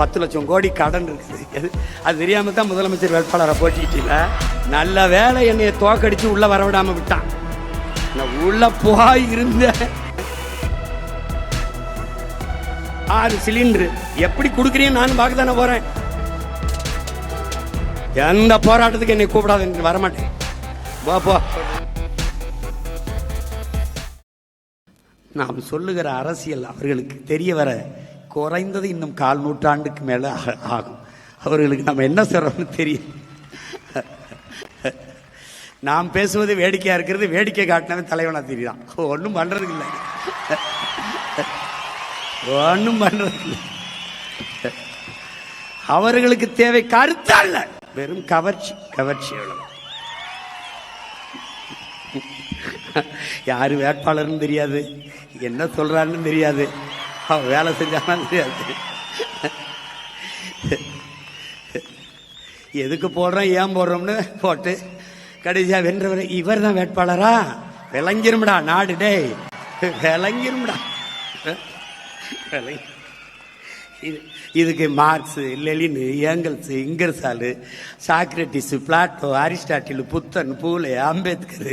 10 லட்சம் கோடி கடன் இருக்குது. அது தெரியாம தான் முதலமைச்சர் வேட்பாளரை போட்டிக்கிட்டீங்க. நல்ல வேலை என்னைய தோக்கடிச்சு உள்ள வரவிடாம விட்டான். உள்ள போய் இருந்த 6 சிலிண்டர் எப்படி கொடுக்குறீங்க நானும் பார்க்க தானே போறேன். எந்த போராட்டத்துக்கு என்னை கூப்பிடாத, வரமாட்டேன். போ. நாம் சொல்லுகிற அரசியல் அவர்களுக்கு தெரிய வர குறைந்தது இன்னும் 1/4 நூற்றாண்டுக்கு மேல ஆகும். அவர்களுக்கு நம்ம என்ன சொல்றோம்னு தெரியும். நாம் பேசுவது வேடிக்கையா இருக்கிறது, வேடிக்கை காட்டினவன் தலைவனா தெரியுதான். ஒன்றும் பண்றதுக்கு இல்லை, ஒன்றும் பண்றதுக்கு இல்லை. அவர்களுக்கு தேவை கருத்து அல்ல, வெறும் கவர்ச்சி எவ்வளவு. யாரு வேட்பாளர்னு தெரியாது, என்ன சொல்றான்னு தெரியாது, அவன் வேலை செஞ்சாலும் தெரியாது. எதுக்கு போடுறோம் ஏன் போடுறோம்னு போட்டு கடைசியா வென்றவர் இவர் தான் வேட்பாளரா விளங்கிரும்டா நாடு. டே விளங்கிரும்டா. இதுக்கு Marx, Lenin, Engels, Ingersoll, Socrates, Plato, Aristotle, Buddhan, Phule, Ambedkar,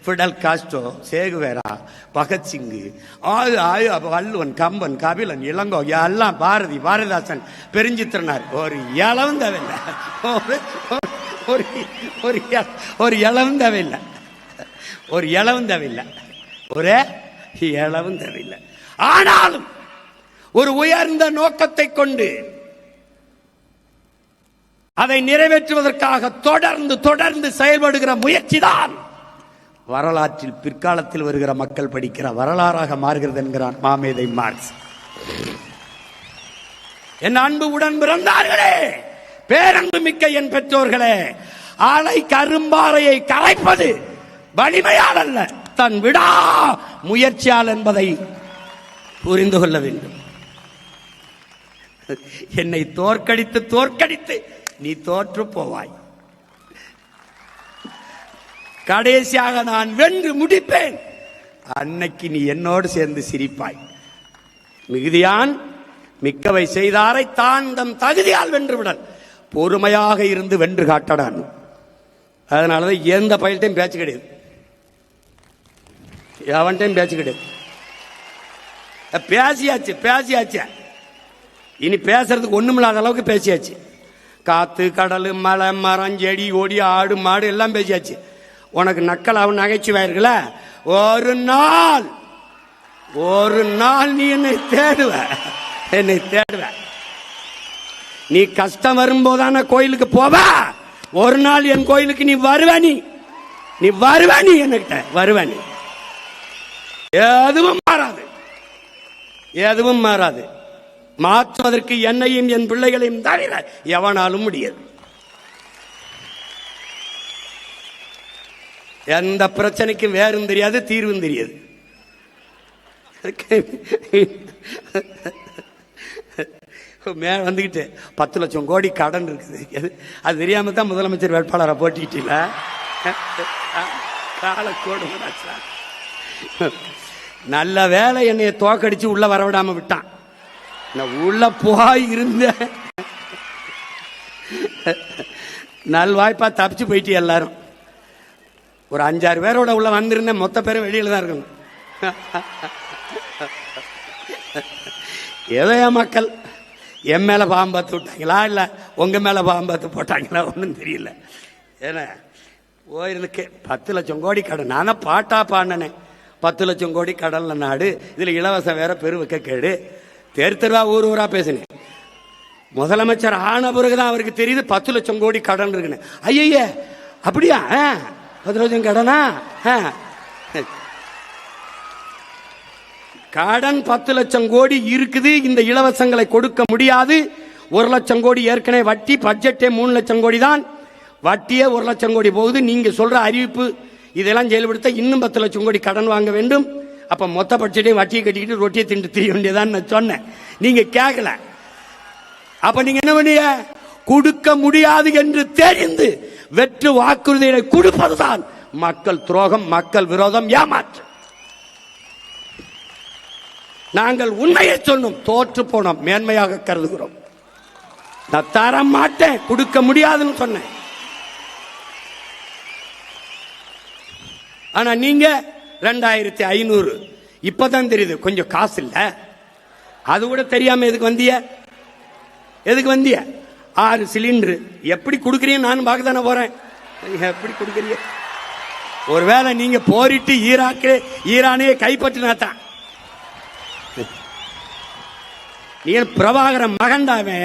Fidel Castro, Che Guevara, Bhagat Singh, Valluvan, Kamban, Kapilan, Ilango, எல்லாம் பாரதி, பாரதிதாசன், பெருஞ்சித்திரனார். ஒரு இளவும் தேவையில்லை, ஒரு இளவும் தேவையில்லை, ஒரு இளவும் தேவையில்லை, ஒரே இளவும் தேவையில்லை. ஆனாலும் ஒரு உயர்ந்த நோக்கத்தை கொண்டு அதை நிறைவேற்றுவதற்காக தொடர்ந்து செயல்படுகிற முயற்சி தான் வரலாற்றில் பிற்காலத்தில் வருகிற மக்கள் படிக்கிற வரலாறாக மாறுகிறது என்கிறான் மாமேதை மார்க்ஸ். என் அன்பு உடன் பிறந்தார்களே, பேரன்பு மிக்க என் பெற்றோர்களே, ஆலை கரும்பாறையை கரைப்பது வலிமையால் அல்ல, தன் விடா முயற்சியால் என்பதை புரிந்து கொள்ள வேண்டும். என்னை தோற்கடித்து நீ தோற்று போவாய். கடைசியாக நான் வென்று முடிப்பேன். அன்னைக்கு நீ என்னோடு சேர்ந்து சிரிப்பாய். மிகுதியான் மிக்கவை செய்தாரை தான் தம் தகுதியால் வென்று விடல், பொறுமையாக இருந்து வென்று காட்டடான். அதனாலதான் எந்த பயில்ட்டையும் பேச்சு கிடையாது, எவன்டையும் பேச்சு கிடையாது. பேசியாச்சு இனி பேசுறதுக்கு ஒண்ணுமில்லாத அளவுக்கு பேசியாச்சு. காத்து, கடல், மலை, மரம், செடி, கொடி, ஆடு, மாடு எல்லாம் பேசியாச்சு. உனக்கு நக்கலாவும் நகைச்சுவாயிருக்கல, ஒரு நாள் நீ என்னை தேடுவ. நீ கஷ்டம் வரும்போதான கோயிலுக்கு போவ. ஒரு நாள் என் கோயிலுக்கு நீ வருவ, நீ என்கிட்ட வருவ. நீ எதுவும் மாறாது. மாற்றுவதற்கு என்னையும் என் பிள்ளைகளையும் தவிர எவனாலும் முடியாது. எந்த பிரச்சனைக்கும் வேறும் தெரியாது, தீர்வும் தெரியாது. மேல வந்துகிட்டு 10 லட்சம் கோடி கடன் இருக்குது. அது தெரியாம தான் முதலமைச்சர் வேட்பாளரை போட்டிக்கிட்டீங்களா? காலக்கோடு நல்ல வேலை என்னைய தோக்கடிச்சு உள்ள வரவிடாம விட்டான். உள்ள போய் இருந்த நல்வாய்ப்பா தப்பிச்சு போயிட்டு எல்லாரும். ஒரு 5-6 பேரோட உள்ள வந்திருந்தேன், மொத்த பேரும் வெளியில தான் இருக்கணும். ஏதோ என் மக்கள் என் மேல பாம்பு பார்த்து விட்டாங்களா இல்ல உங்க மேல பாம்பு பார்த்து போட்டாங்களா ஒன்றும் தெரியல. ஏன்னா போயிருக்கு 10 லட்சம் கோடி கடன். நானே பாட்டா பாடினேன், 10 லட்சம் கோடி கடன்ல நாடு, இதுல இலவசம் வேற பெருவக்க கேடு. தெருவா ஊரா பேசினேன். முதலமைச்சர் ஆன பிறகுதான் அவருக்கு தெரியுது 10 லட்சம் கோடி கடன் இருக்குன்னு. ஐய அப்படியா? 10 லட்சம் கடனா? கடன் 10 லட்சம் கோடி இருக்குது. இந்த இலவசங்களை கொடுக்க முடியாது. 1 லட்சம் கோடி ஏற்கனவே வட்டி. பட்ஜெட்டே 3 லட்சம் கோடி தான். வட்டியே 1 லட்சம் கோடி போகுது. நீங்க சொல்ற அறிவிப்பு இதெல்லாம் செயல்படுத்த இன்னும் 10 லட்சம் கோடி கடன் வாங்க வேண்டும். அப்ப மொத்த பட்ஜெட்டையும் வட்டியை கட்டிக்கிட்டு ரொட்டியை திண்டு தெரிய வேண்டியதான் நான் சொன்னேன். நீங்க கேட்கல. அப்ப நீங்க என்ன பண்ணீங்க? கொடுக்க முடியாது என்று தெரிந்து வெற்று வாக்குறுதிகளை கொடுப்பதுதான் மக்கள் துரோகம், மக்கள் விரோதம், ஏமாற்று. நாங்கள் உண்மையை சொன்னோம், தோற்று போனோம், மேன்மையாக கருதுகிறோம். நான் தர மாட்டேன், கொடுக்க முடியாதுன்னு சொன்னேன். ஆனா நீங்க 2500 இப்பதான் தெரியுது கொஞ்சம் காசு இல்ல, அது கூட தெரியாம எதுக்கு வந்திய 6 சிலிண்டர் எப்படி கொடுக்குறீங்க? நானும் பார்க்க தானே போறேன். எப்படி கொடுக்குறீங்க? ஒருவேளை நீங்க போரிட்டு ஈரானையே கைப்பற்றினாத்தான். நீ பிரபாகரன் மகண்டாவே,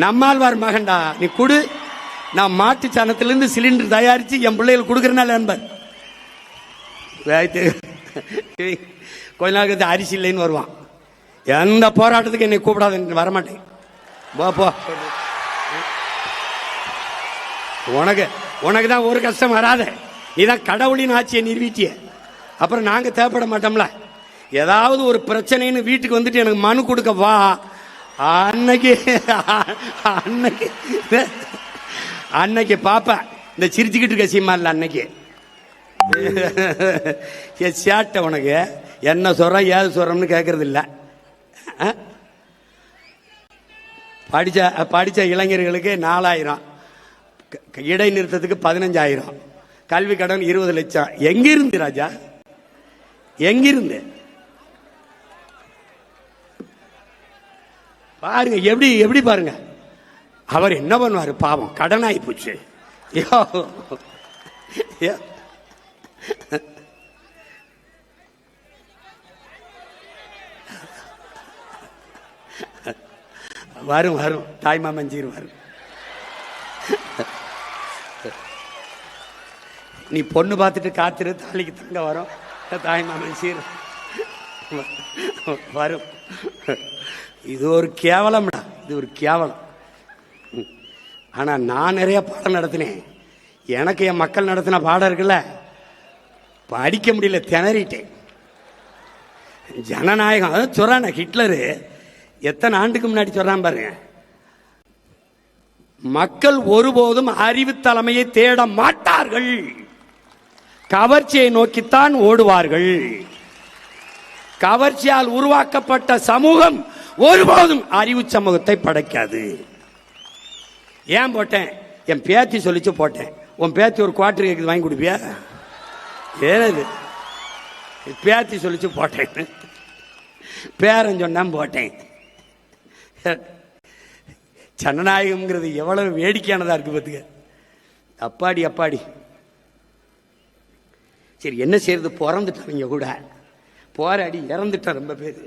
நம்மாழ்வார் மகண்டா, நீ கொடு. நான் மாட்டு சாணத்திலிருந்து சிலிண்டர் தயாரிச்சு என் பிள்ளைகள் கொடுக்கறனால என்பர். கொஞ்ச நாளுக்கு அரிசி இல்லைன்னு வருவான். எந்த போராட்டத்துக்கு என்னை கூப்பிடாத, வரமாட்டேன். போ, உனக்கு தான் ஒரு கஷ்டம் வராத. நீதான் கடவுளின் ஆட்சியை நிறுவிட்டிய, அப்புறம் நாங்க தேவைப்பட மாட்டோம்ல. ஏதாவது ஒரு பிரச்சனைன்னு வீட்டுக்கு வந்துட்டு எனக்கு மனு கொடுக்க வா, அன்னைக்கு பாப்பா இந்த சிரிச்சுக்கிட்டு இருக்க சீமா இல்ல, அன்னைக்கு சேட்டை. உனக்கு என்ன சொல்றோம் ஏது சொல்றோம்னு கேட்கறது இல்ல. படிச்ச இளைஞர்களுக்கு 4000, இடைநிறுத்தத்துக்கு 15,000, கல்வி கடன் 20 லட்சம். எங்கிருந்து ராஜா, எங்கிருந்து? பாருங்க எப்படி பாருங்க. அவர் என்ன பண்ணுவாரு பாவம், கடன் ஆகி போச்சு. வரும் தாய்மாமன் வரும். நீ பொண்ணு பார்த்துட்டு காத்திரு, தாலிக்கு தங்க வரும். தாய்மாமன் சீர் வரும். இது ஒரு கேவலம்டா, இது ஒரு கேவலம். ஆனா நான் நிறைய பாடம் நடத்தினேன். எனக்கு என் மக்கள் நடத்தின பாடம் இருக்குல்ல, படிக்க முடியல, திணறிட்டேன். ஜனநாயகம் அதான் சொல்றான. ஹிட்லரு எத்தனை ஆண்டுக்கு முன்னாடி சொல்றான் பாருங்க, மக்கள் ஒருபோதும் அறிவு தலைமையை தேட மாட்டார்கள், கவர்ச்சியை நோக்கித்தான் ஓடுவார்கள். கவர்ச்சியால் உருவாக்கப்பட்ட சமூகம் ஒருபோதும் அறிவு சமூகத்தை படைக்காது. ஏன் போட்டேன்? என் பேத்தி சொல்லிச்சு போட்டேன். உன் பேத்தி ஒரு குவார்டர் கேக்குது, வாங்கி கொடுப்பியா? ஏனது பேத்தி சொல்லிச்சு போட்டேன், பேரன் சொன்னான் போட்டேன். ஜனநாயகம்ங்கிறது எவ்வளவு வேடிக்கையானதா இருக்கு பார்த்துக்க. அப்பாடி. சரி என்ன செய்யறது, பிறந்துட்டவங்க கூட போராடி இறந்துட்டோம் ரொம்ப பேர்.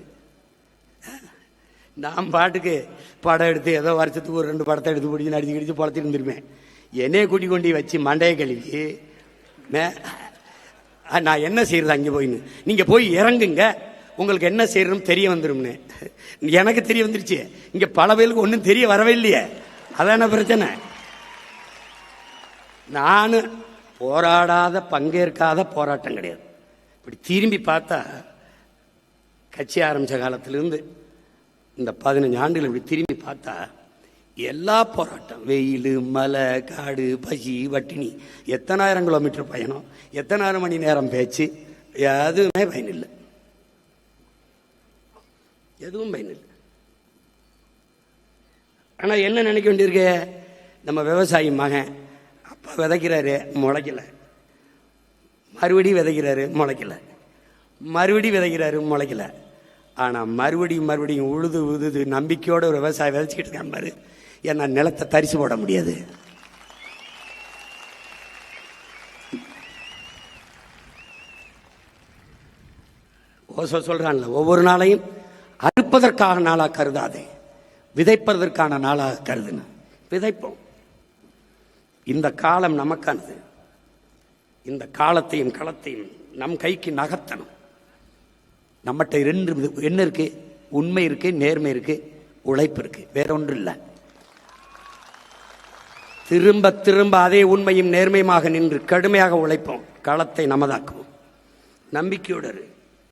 நான் பாட்டுக்கு படம் எடுத்து ஏதோ வருஷத்துக்கு ஒரு 2 படத்தை எடுத்து பிடிச்சி நடிச்சு பழத்திட்டு இருந்திருப்பேன். என்னைய கூட்டி கொண்டு வச்சு மண்டையை கழுவி நான் என்ன செய்யறது அங்கே போயின்னு. நீங்க போய் இறங்குங்க, உங்களுக்கு என்ன செய்யறதுன்னு தெரிய வந்துரும்னு. எனக்கு தெரிய வந்துருச்சு, இங்க பல பேருக்கு ஒன்றும் தெரிய வரவே இல்லையே. அதான பிரச்சனை. நான் போராடாத பங்கேற்காத போராட்டம் கிடையாது. இப்படி திரும்பி பார்த்தா கட்சி ஆரம்பிச்ச காலத்திலிருந்து இந்த 15 ஆண்டுகள் இப்படி திரும்பி பார்த்தா எல்லா போராட்டம், வெயில், மலை, காடு, பசி, வட்டினி, எத்தனாயிரம் கிலோமீட்டர் பயணம், எத்தனாயிரம் மணி நேரம் பேச்சு, எதுவுமே பயனில்லை. எதுவும் பயனில்லை. ஆனா என்ன நினைக்க வேண்டியிருக்கு, நம்ம விவசாயி மகன் அப்பா விதைக்கிறாரு முளைக்கல, மறுபடியும் விதைக்கிறாரு முளைக்கல, மறுபடியும் விதைக்கிறாரு முளைக்கல. ஆனா மறுபடியும் உழுது நம்பிக்கையோட ஒரு விவசாயி விதைச்சுக்கிட்டு இருக்கான் பாரு. ஏன்னா நிலத்தை தரிசு போட முடியாது. ஓசோ சொல்றான்ல, ஒவ்வொரு நாளையும் அறுப்பதற்கான நாளாக கருதாதே, விதைப்பதற்கான நாளாக கருதுன. விதைப்போம். இந்த காலம் நமக்கானது. இந்த காலத்தையும் களத்தையும் நம் கைக்கு நகர்த்தணும். நம்மகிட்ட 2 என்ன இருக்கு? உண்மை இருக்கு, நேர்மை இருக்கு, உழைப்பு இருக்கு, வேற ஒன்று இல்லை. திரும்ப அதே உண்மையும் நேர்மையுமாக நின்று கடுமையாக உழைப்போம், களத்தை நமதாக்குவோம். நம்பிக்கையோடு